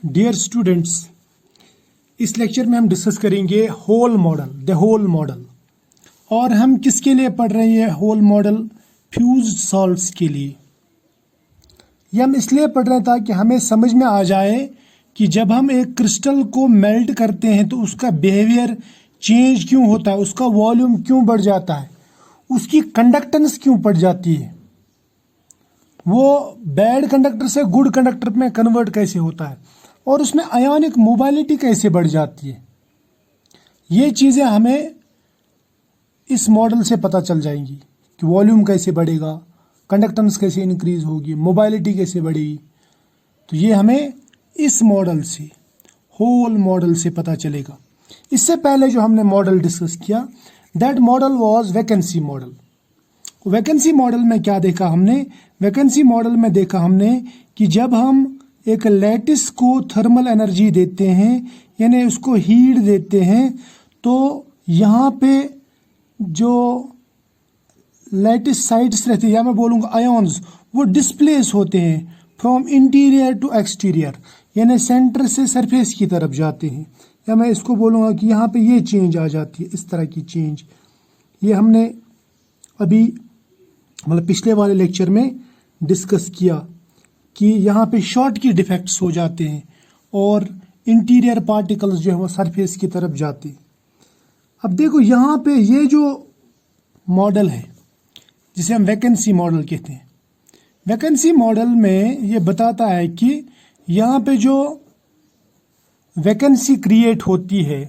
Dear students, इस lecture में हम डिस्कस करेंगे whole model, the whole model. और हम किसके लिए पढ़ रहे हैं होल मॉडल? फ्यूज्ड सॉल्ट्स के लिए। ये हम इसलिए पढ़ रहे हैं ताकि हमें समझ में आ जाए कि जब हम एक क्रिस्टल को मेल्ट करते हैं तो उसका बिहेवियर चेंज क्यों होता है, उसका वॉल्यूम क्यों बढ़ जाता है, उसकी कंडक्टेंस क्यों बढ़ जाती है, वो बैड कंडक्टर से गुड कंडक्टर में कन्वर्ट कैसे होता है, और उसमें आयोनिक मोबाइलिटी कैसे बढ़ जाती है। ये चीज़ें हमें इस मॉडल से पता चल जाएंगी कि वॉल्यूम कैसे बढ़ेगा, कंडक्टेंस कैसे इंक्रीज होगी, मोबाइलिटी कैसे बढ़ेगी। तो ये हमें इस मॉडल से, होल मॉडल से पता चलेगा। इससे पहले जो हमने मॉडल डिस्कस किया, that model was vacancy model. Vacancy model में क्या देखा हमने? वैकेंसी मॉडल में देखा हमने कि जब हम एक लैटिस को थर्मल एनर्जी देते हैं, यानी उसको हीट देते हैं, तो यहाँ पे जो लैटिस साइड्स रहती है, या मैं बोलूँगा आयॉन्स, वो डिस्प्लेस होते हैं फ्रॉम इंटीरियर टू एक्सटीरियर, यानी सेंटर से सरफेस की तरफ जाते हैं। या मैं इसको बोलूँगा कि यहाँ पे ये चेंज आ जाती है, इस तरह की चेंज। ये हमने अभी मतलब पिछले वाले लेक्चर में डिस्कस किया कि यहाँ पे शॉर्ट की डिफेक्ट्स हो जाते हैं और इंटीरियर पार्टिकल्स जो है वो सरफेस की तरफ जाते हैं। अब देखो यहाँ पे ये जो मॉडल है जिसे हम वैकेंसी मॉडल कहते हैं, वैकेंसी मॉडल में ये बताता है कि यहाँ पे जो वैकेंसी क्रिएट होती है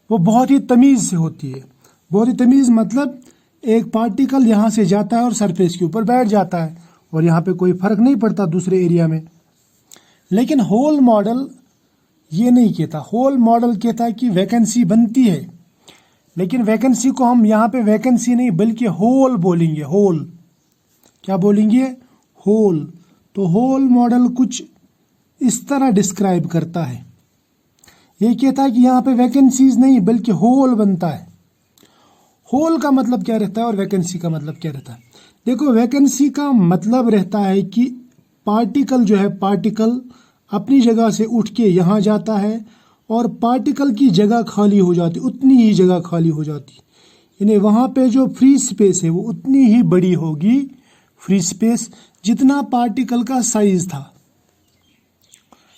वो बहुत ही तमीज़ से होती है। बहुत ही तमीज़ मतलब एक पार्टिकल यहाँ से जाता है और सरफेस के ऊपर बैठ जाता है और यहाँ पे कोई फर्क नहीं पड़ता दूसरे एरिया में। लेकिन होल मॉडल ये नहीं कहता। होल मॉडल कहता है कि वैकेंसी बनती है, लेकिन वैकेंसी को हम यहाँ पे वैकेंसी नहीं बल्कि होल बोलेंगे। होल क्या बोलेंगे? होल। तो होल मॉडल कुछ इस तरह डिस्क्राइब करता है। ये कहता है कि यहाँ पे वैकेंसीज नहीं बल्कि होल बनता है। होल का मतलब क्या रहता है और वैकेंसी का मतलब क्या रहता है? देखो, वैकेंसी का मतलब रहता है कि पार्टिकल जो है, पार्टिकल अपनी जगह से उठ के यहाँ जाता है और पार्टिकल की जगह खाली हो जाती, उतनी ही जगह खाली हो जाती, यानी वहाँ पे जो फ्री स्पेस है वो उतनी ही बड़ी होगी, फ्री स्पेस, जितना पार्टिकल का साइज था।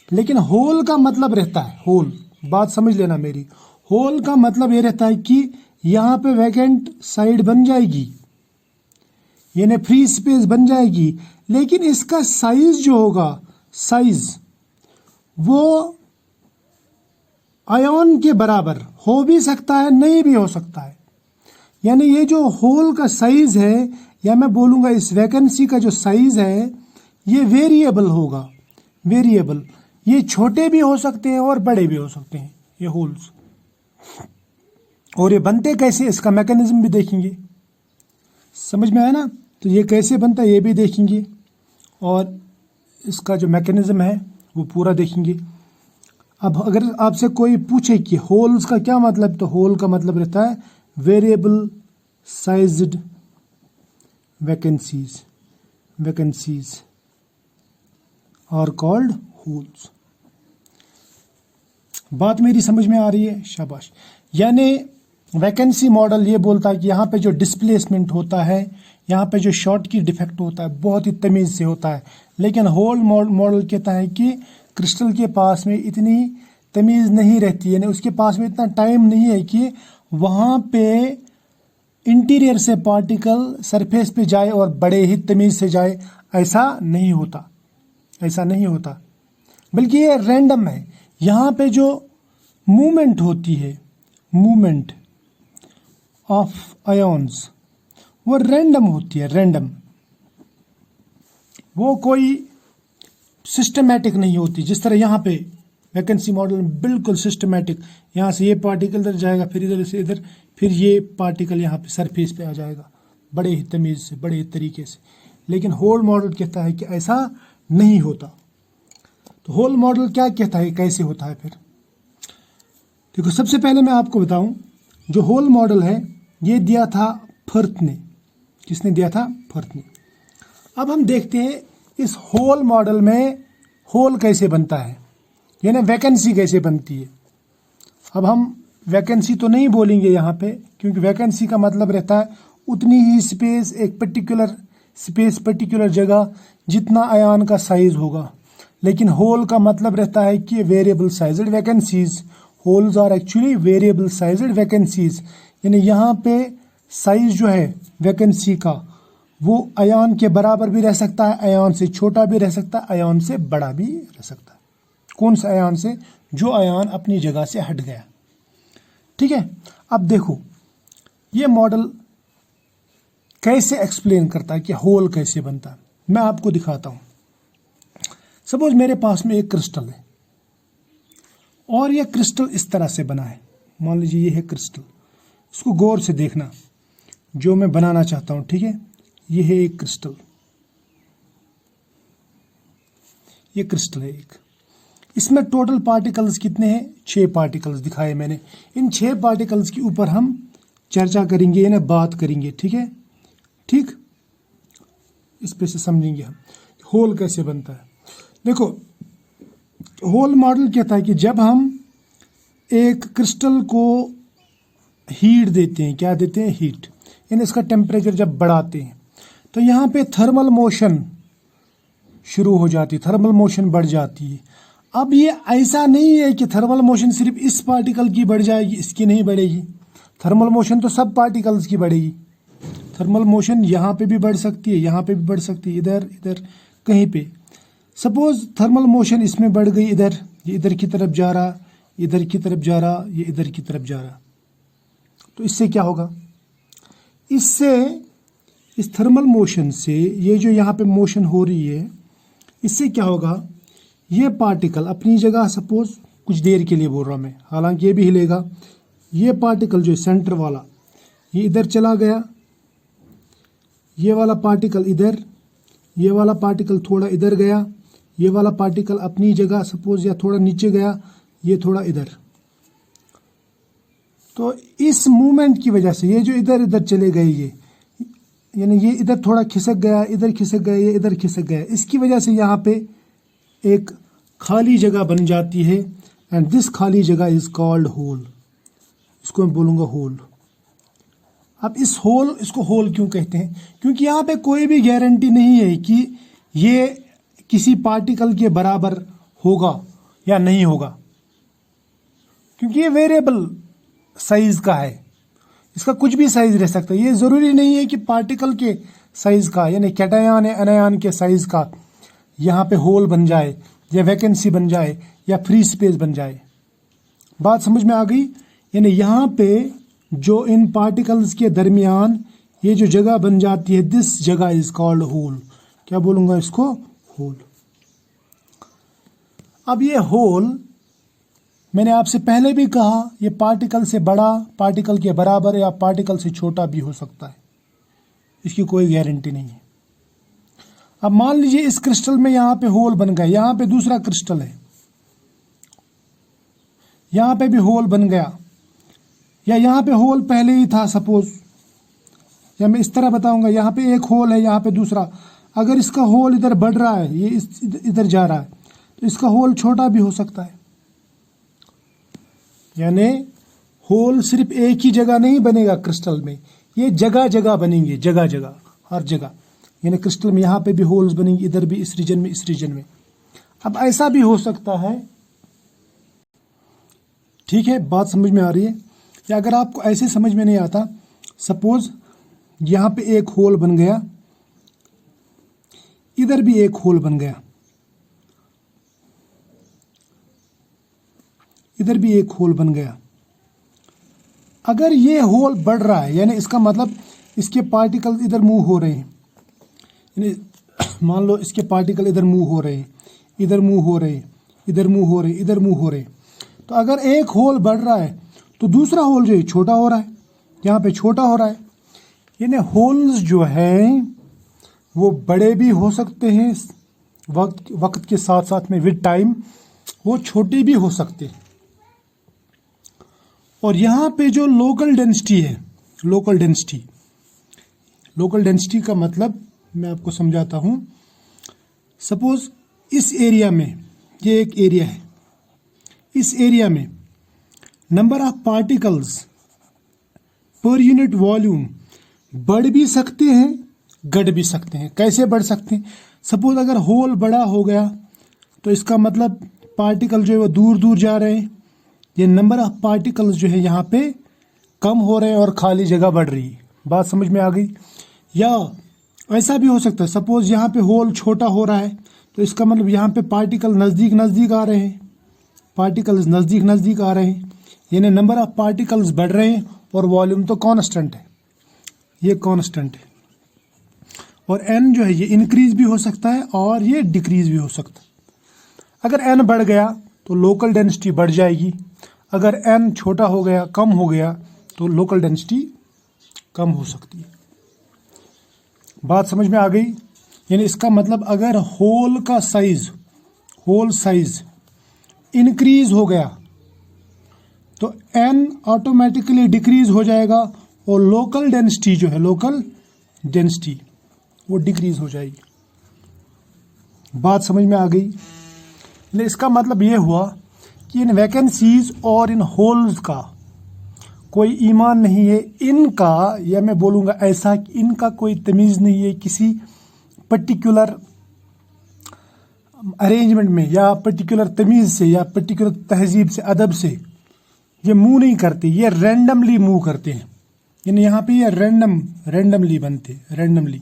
लेकिन होल का मतलब रहता है, होल, बात समझ लेना मेरी, होल का मतलब ये रहता है कि यहाँ पे वैकेंट साइड बन जाएगी, यानी फ्री स्पेस बन जाएगी, लेकिन इसका साइज जो होगा, साइज वो आयन के बराबर हो भी सकता है, नहीं भी हो सकता है। यानी ये जो होल का साइज है, या मैं बोलूँगा इस वैकेंसी का जो साइज है, ये वेरिएबल होगा। वेरिएबल, ये छोटे भी हो सकते हैं और बड़े भी हो सकते हैं ये होल्स। और ये बनते कैसे, इसका मैकेनिज्म भी देखेंगे। समझ में आया ना? तो ये कैसे बनता है ये भी देखेंगे और इसका जो मैकेनिज्म है वो पूरा देखेंगे। अब अगर आपसे कोई पूछे कि होल्स का क्या मतलब, तो होल का मतलब रहता है variable sized vacancies. Vacancies are called holes. बात मेरी समझ में आ रही है? शाबाश। यानी वैकेंसी मॉडल ये बोलता है कि यहाँ पे जो डिस्प्लेसमेंट होता है, यहाँ पे जो शॉर्ट की डिफेक्ट होता है, बहुत ही तमीज़ से होता है। लेकिन होल मॉडल कहता है कि क्रिस्टल के पास में इतनी तमीज़ नहीं रहती, यानी उसके पास में इतना टाइम नहीं है कि वहाँ पे इंटीरियर से पार्टिकल सरफेस पे जाए और बड़े ही तमीज़ से जाए। ऐसा नहीं होता, ऐसा नहीं होता, बल्कि ये रैंडम है। यहाँ पे जो मूवमेंट होती है, मूवमेंट ऑफ आयॉन्स, वो रैंडम होती है, रैंडम। वो कोई सिस्टमैटिक नहीं होती। जिस तरह यहाँ पे वैकेंसी मॉडल में बिल्कुल सिस्टमैटिक, यहाँ से ये पार्टिकल इधर जाएगा, फिर इधर से इधर, फिर ये पार्टिकल यहाँ पे सरफेस पे आ जाएगा, बड़े ही तमीज़ से, बड़े ही तरीके से। लेकिन होल मॉडल कहता है कि ऐसा नहीं होता। तो होल मॉडल क्या कहता है, कैसे होता है? फिर देखो, सबसे पहले मैं आपको बताऊं, जो होल मॉडल है ये दिया था फर्थ ने। किसने दिया था? फर्थ ने। अब हम देखते हैं इस होल मॉडल में होल कैसे बनता है। यानी वैकेंसी कैसे बनती है। अब हम वैकेंसी तो नहीं बोलेंगे यहाँ पे, क्योंकि वैकेंसी का मतलब रहता है उतनी ही स्पेस, एक पर्टिकुलर स्पेस, पर्टिकुलर जगह, जितना आयन का साइज होगा। लेकिन होल का मतलब रहता है कि variable sized vacancies. Holes are actually variable sized vacancies, यानी यहाँ पे साइज जो है वैकेंसी का वो आयन के बराबर भी रह सकता है, आयन से छोटा भी रह सकता है, आयन से बड़ा भी रह सकता है। कौन सा आयन से? जो आयन अपनी जगह से हट गया। ठीक है, अब देखो ये मॉडल कैसे एक्सप्लेन करता है कि होल कैसे बनता है। मैं आपको दिखाता हूं। सपोज मेरे पास में एक क्रिस्टल है और यह क्रिस्टल इस तरह से बना है। मान लीजिए ये है क्रिस्टल, इसको गौर से देखना जो मैं बनाना चाहता हूं। ठीक है, ये है एक क्रिस्टल, ये क्रिस्टल है एक। इसमें टोटल पार्टिकल्स कितने हैं? 6 पार्टिकल्स दिखाए मैंने। इन 6 पार्टिकल्स के ऊपर हम चर्चा करेंगे, इन्हें बात करेंगे। ठीक है, ठीक, इस पे से समझेंगे हम होल कैसे बनता है। देखो होल मॉडल कहता है कि जब हम एक क्रिस्टल को हीट देते हैं, क्या देते हैं? हीट, यानी इसका टेम्परेचर जब बढ़ाते हैं तो यहाँ पे थर्मल मोशन शुरू हो जाती है, थर्मल मोशन बढ़ जाती है। अब ये ऐसा नहीं है कि थर्मल मोशन सिर्फ इस पार्टिकल की बढ़ जाएगी, इसकी नहीं बढ़ेगी। थर्मल मोशन तो सब पार्टिकल्स की बढ़ेगी। थर्मल मोशन यहाँ पे भी बढ़ सकती है, यहाँ पे भी बढ़ सकती है, इधर इधर कहीं पे। सपोज थर्मल मोशन इसमें बढ़ गई, इधर, ये इधर की तरफ जा रहा, इधर की तरफ जा रहा, ये इधर की तरफ जा रहा, तो इससे क्या होगा? इससे, इस थर्मल मोशन से, ये जो यहाँ पे मोशन हो रही है, इससे क्या होगा? ये पार्टिकल अपनी जगह, सपोज कुछ देर के लिए बोल रहा मैं, हालांकि ये भी हिलेगा। ये पार्टिकल जो सेंटर वाला, ये इधर चला गया, ये वाला पार्टिकल इधर, ये वाला पार्टिकल थोड़ा इधर गया, ये वाला पार्टिकल अपनी जगह सपोज या थोड़ा नीचे गया, ये थोड़ा इधर। तो इस मूवमेंट की वजह से ये जो इधर इधर चले गए, ये यानी ये इधर थोड़ा खिसक गया, इधर खिसक गया, ये इधर खिसक गया, इसकी वजह से यहाँ पे एक खाली जगह बन जाती है, एंड दिस खाली जगह इज कॉल्ड होल। इसको मैं बोलूँगा होल। अब इस होल, इसको होल क्यों कहते हैं? क्योंकि यहाँ पे कोई भी गारंटी नहीं है कि ये किसी पार्टिकल के बराबर होगा या नहीं होगा, क्योंकि ये वेरिएबल साइज का है, इसका कुछ भी साइज रह सकता है। ये जरूरी नहीं है कि पार्टिकल के साइज का, यानी कैटायन या एनायन के साइज का यहाँ पे होल बन जाए, या वैकेंसी बन जाए, या फ्री स्पेस बन जाए। बात समझ में आ गई? यानी यहाँ पे जो इन पार्टिकल्स के दरमियान ये जो जगह बन जाती है, दिस जगह इज कॉल्ड होल। क्या बोलूंगा इसको? होल। अब ये होल, मैंने आपसे पहले भी कहा, ये पार्टिकल से बड़ा, पार्टिकल के बराबर या पार्टिकल से छोटा भी हो सकता है, इसकी कोई गारंटी नहीं है। अब मान लीजिए इस क्रिस्टल में यहाँ पे होल बन गया, यहाँ पे दूसरा क्रिस्टल है, यहाँ पे भी होल बन गया, या यहाँ पे होल पहले ही था सपोज, या मैं इस तरह बताऊंगा, यहाँ पे एक होल है, यहाँ पे दूसरा। अगर इसका होल इधर बढ़ रहा है, ये इधर जा रहा है, तो इसका होल छोटा भी हो सकता है। यानी होल सिर्फ एक ही जगह नहीं बनेगा क्रिस्टल में, ये जगह जगह बनेंगे, जगह जगह, हर जगह। यानी क्रिस्टल में यहाँ पे भी होल्स बनेंगे, इधर भी, इस रीजन में, इस रीजन में। अब ऐसा भी हो सकता है, ठीक है, बात समझ में आ रही है? या अगर आपको ऐसे समझ में नहीं आता, सपोज यहाँ पे एक होल बन गया, इधर भी एक होल बन गया, इधर भी एक होल बन गया। अगर ये होल बढ़ रहा है, यानी इसका मतलब इसके पार्टिकल इधर मूव हो रहे हैं, यानी मान लो इसके पार्टिकल इधर मूव हो रहे हैं, इधर मूव हो रहे हैं, इधर मूव हो रहे हैं, इधर मूव हो रहे हैं। तो अगर एक होल बढ़ रहा है तो दूसरा होल जो है छोटा हो रहा है, यहाँ पे छोटा हो रहा है। यानी होल्स जो हैं वो बड़े भी हो सकते हैं वक्त के साथ साथ में, विद टाइम वो छोटे भी हो सकते हैं। और यहाँ पे जो लोकल डेंसिटी है, लोकल डेंसिटी का मतलब मैं आपको समझाता हूँ। सपोज इस एरिया में, ये एक एरिया है, इस एरिया में number of particles per unit volume बढ़ भी सकते हैं, घट भी सकते हैं। कैसे बढ़ सकते हैं? सपोज अगर होल बड़ा हो गया तो इसका मतलब पार्टिकल जो है वो दूर दूर जा रहे हैं, ये नंबर ऑफ पार्टिकल्स जो है यहाँ पे कम हो रहे हैं और खाली जगह बढ़ रही है। बात समझ में आ गई? या ऐसा भी हो सकता है, सपोज यहाँ पे होल छोटा हो रहा है तो इसका मतलब यहाँ पे पार्टिकल नज़दीक नज़दीक आ रहे हैं, पार्टिकल्स नज़दीक नज़दीक आ रहे हैं, यानी नंबर ऑफ पार्टिकल्स बढ़ रहे हैं और वॉल्यूम तो कांस्टेंट है, ये कांस्टेंट है। और एन जो है ये इंक्रीज भी हो सकता है और ये डिक्रीज भी हो सकता है। अगर एन बढ़ गया तो लोकल डेंसिटी बढ़ जाएगी, अगर एन छोटा हो गया, कम हो गया, तो लोकल डेंसिटी कम हो सकती है। बात समझ में आ गई? यानी इसका मतलब अगर होल का साइज, होल साइज इंक्रीज हो गया तो एन ऑटोमेटिकली डिक्रीज हो जाएगा और लोकल डेंसिटी जो है, लोकल डेंसिटी वो डिक्रीज हो जाएगी। बात समझ में आ गई? इसका मतलब ये हुआ कि इन वैकेंसीज और इन होल्स का कोई ईमान नहीं है, इनका, या मैं बोलूँगा ऐसा कि इनका कोई तमीज़ नहीं है किसी पर्टिकुलर अरेंजमेंट में या पर्टिकुलर तमीज़ से या पर्टिकुलर तहजीब से, अदब से ये मूव नहीं करते, ये रैंडमली मूव करते हैं। यानी यहाँ पे ये रैंडमली बनते, रैंडमली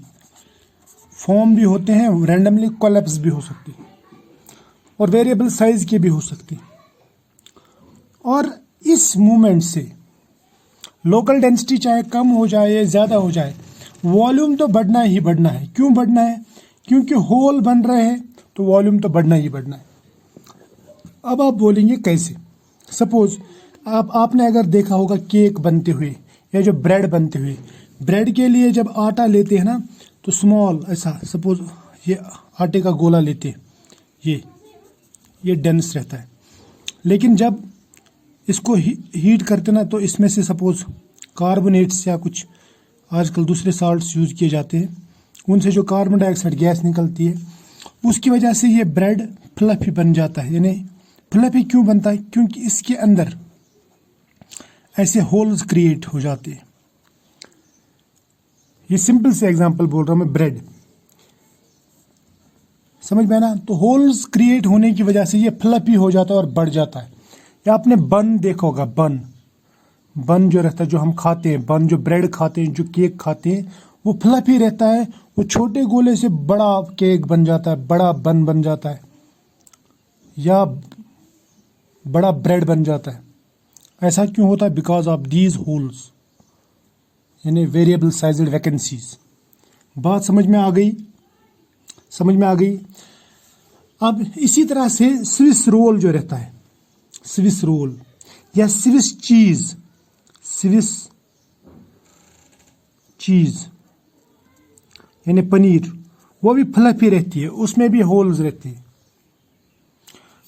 फॉर्म भी होते हैं, रैंडमली कोलैप्स भी हो सकते हैं और वेरिएबल साइज के भी हो सकते हैं। और इस मूवमेंट से लोकल डेंसिटी चाहे कम हो जाए या ज़्यादा हो जाए, वॉल्यूम तो बढ़ना ही बढ़ना है। क्यों बढ़ना है? क्योंकि होल बन रहे हैं तो वॉल्यूम तो बढ़ना ही बढ़ना है। अब आप बोलेंगे कैसे? सपोज आपने अगर देखा होगा केक बनते हुए या जो ब्रेड बनते हुए, ब्रेड के लिए जब आटा लेते हैं ना तो स्मॉल ऐसा, सपोज ये आटे का गोला लेते हैं, ये डेंस रहता है, लेकिन जब इसको हीट करते ना तो इसमें से सपोज कार्बोनेट्स या कुछ आजकल दूसरे साल्ट्स यूज़ किए जाते हैं, उनसे जो कार्बन डाइऑक्साइड गैस निकलती है उसकी वजह से ये ब्रेड फ्लफी बन जाता है। यानी फ्लफी क्यों बनता है? क्योंकि इसके अंदर ऐसे होल्स क्रिएट हो जाते हैं। ये सिंपल से एग्जांपल बोल रहा हूं मैं, ब्रेड, समझ में ना? तो होल्स क्रिएट होने की वजह से ये फ्लफी हो जाता है और बढ़ जाता है। या आपने बन देखा होगा, बन जो रहता है, जो हम खाते हैं, बन जो ब्रेड खाते हैं, जो केक खाते हैं, वो फ्लफी रहता है, वो छोटे गोले से बड़ा केक बन जाता है, बड़ा बन बन जाता है या बड़ा ब्रेड बन जाता है। ऐसा क्यों होता है? बिकॉज ऑफ दीज होल्स, यानी वेरिएबल साइज्ड वैकेंसीज। बात समझ में आ गई? समझ में आ गई? अब इसी तरह से स्विस रोल जो रहता है, स्विस रोल या स्विस चीज यानी पनीर, वो भी फ्लफी रहती है, उसमें भी होल्स रहते हैं।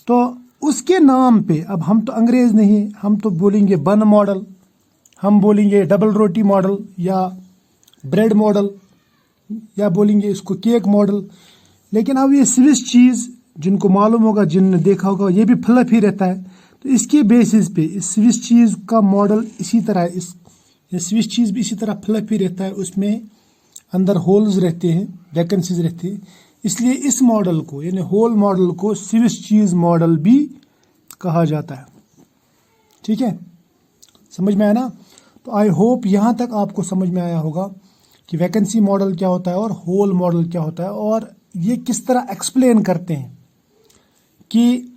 तो उसके नाम पे, अब हम तो अंग्रेज नहीं, हम तो बोलेंगे बन मॉडल, हम बोलेंगे डबल रोटी मॉडल या ब्रेड मॉडल या बोलेंगे इसको केक मॉडल। लेकिन अब ये स्विस चीज़, जिनको मालूम होगा, जिनने देखा होगा, ये भी फ्लफी रहता है, तो इसके बेसिस पे इस स्विस चीज़ का मॉडल इसी तरह, ये स्विस चीज़ भी इसी तरह फ्लफी रहता है, उसमें अंदर होल्स रहते हैं, वैकेंसीज रहती है। इसलिए इस मॉडल को, यानी होल मॉडल को, स्विस चीज़ मॉडल भी कहा जाता है। ठीक है, समझ में आया ना? तो आई होप यहाँ तक आपको समझ में आया होगा कि वैकेंसी मॉडल क्या होता है और होल मॉडल क्या होता है, और ये किस तरह एक्सप्लेन करते हैं कि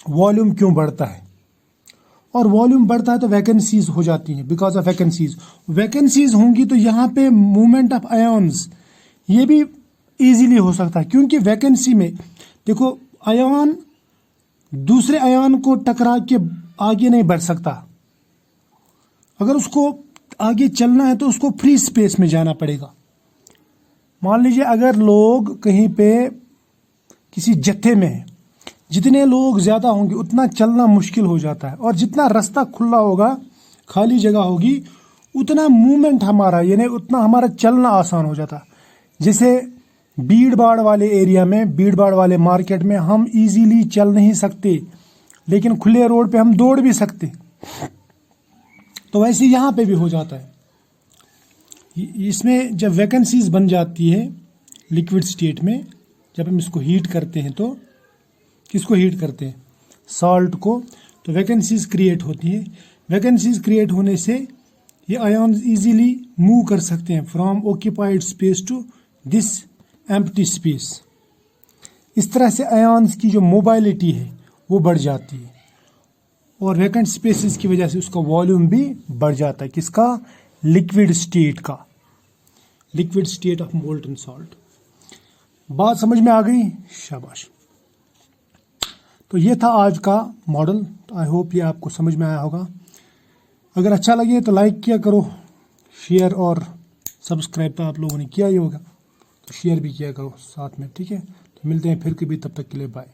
वॉल्यूम क्यों बढ़ता है। और वॉल्यूम बढ़ता है तो वैकेंसीज हो जाती हैं, बिकॉज ऑफ वैकेंसीज होंगी तो यहाँ पे मूवमेंट ऑफ आयॉन्स ये भी इजीली हो सकता है, क्योंकि वैकेंसी में देखो, आयॉन दूसरे आयॉन को टकरा के आगे नहीं बढ़ सकता। अगर उसको आगे चलना है तो उसको फ्री स्पेस में जाना पड़ेगा। मान लीजिए अगर लोग कहीं पे किसी जत्थे में हैं, जितने लोग ज़्यादा होंगे उतना चलना मुश्किल हो जाता है, और जितना रास्ता खुला होगा, खाली जगह होगी, उतना मूवमेंट हमारा, यानी उतना हमारा चलना आसान हो जाता है। जैसे भीड़ भाड़ वाले एरिया में, भीड़ भाड़ वाले मार्केट में हम इजीली चल नहीं सकते, लेकिन खुले रोड पे हम दौड़ भी सकते हैं। तो वैसे यहाँ पे भी हो जाता है। इसमें जब वैकेंसीज बन जाती है लिक्विड स्टेट में, जब हम इसको हीट करते हैं, तो किसको हीट करते हैं, सॉल्ट को, तो वैकेंसीज क्रिएट होती है। वैकेंसीज क्रिएट होने से ये आयन इजीली मूव कर सकते हैं from occupied space to this empty space. इस तरह से आयन्स की जो मोबाइलिटी है वो बढ़ जाती है, और वैकेंट स्पेसेस की वजह से उसका वॉल्यूम भी बढ़ जाता है। किसका, लिक्विड स्टेट का, liquid state of molten salt. बात समझ में आ गई, शाबाश। तो ये था आज का मॉडल। आई होप ये आपको समझ में आया होगा। अगर अच्छा लगे तो लाइक किया करो, शेयर और सब्सक्राइब तो आप लोगों ने किया ही होगा, तो शेयर भी किया करो साथ में, ठीक है। तो मिलते हैं फिर कभी, तब तक के लिए बाय।